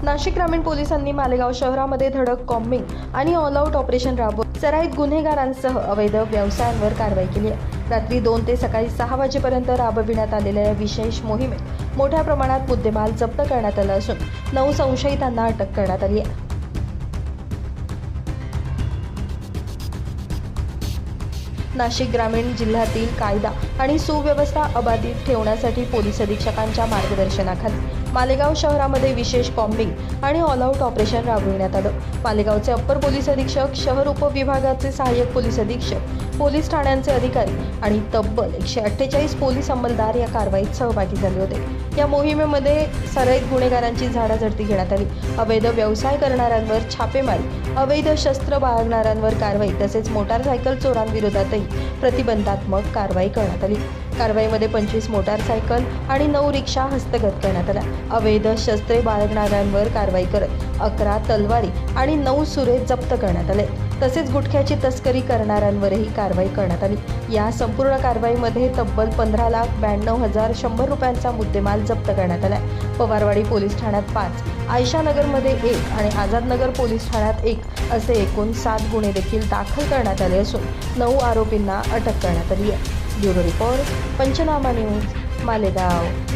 नाशिक ग्रामीण पोलिसांनी मालेगाव शहरामध्ये धडक कॉम्बिंग आणि ऑल आउट ऑपरेशन राबवून सराईत गुन्हेगारांसह अवैध व्यवसायांवर कारवाई केली आहे। रात्री 2 ते सकाळी 6 वाजेपर्यंत राबविण्यात आलेल्या या विशेष मोहिमेत मोठ्या प्रमाणात मुद्देमाल जप्त करण्यात आला असून 9 संशयितांना अटक करण्यात आली आहे। नाशिक ग्रामीण जिल्ह्यातील कायदा आणि सुव्यवस्था अबाधित ठेवण्यासाठी पोलीस अधीक्षकांच्या मार्गदर्शनाखाली मालेगाव शहरामध्ये विशेष कॉम्बिंग आणि ऑल आउट ऑपरेशन राबविण्यात आलं। मालेगावचे अप्पर पोलीस अधीक्षक, शहर उपविभागाचे सहाय्यक पोलीस अधीक्षक, पोलीस ठाण्यांचे अधिकारी आणि तब्बल 148 पोलीस अंमलदार या कारवाईत सहभागी झाले होते। या मोहिमेमध्ये सराईत गुन्हेगारांची झाडाझडती घेण्यात आली, अवैध व्यवसाय करणाऱ्यांवर छापेमारी, अवैध शस्त्र बाळगणाऱ्यांवर कारवाई तसेच मोटारसायकल चोरांविरोधातही प्रतिबंधात्मक कारवाई करण्यात आली। कारवाईमध्ये 25 मोटारसायकल आणि 9 रिक्षा हस्तगत करण्यात आल्या। अवैध शस्त्रे बाळगणाऱ्यांवर कारवाई करत 11 तलवारी आणि 9 सुरे जप्त करण्यात आले। तसेच गुटख्याची तस्करी करणाऱ्यांवरही कारवाई करण्यात आली। या संपूर्ण कारवाईमध्ये तब्बल 15,92,100 रुपयांचा मुद्देमाल जप्त करण्यात आला। पवारवाडी पोलीस ठाण्यात 5, आयशानगरमध्ये 1 आणि आझादनगर पोलीस ठाण्यात 1 असे एकूण 7 गुन्हे देखील दाखल करण्यात आले असून 9 आरोपींना अटक करण्यात आली आहे। ब्युरो रिपोर्ट, पंचनामा न्यूज, मालेगाव।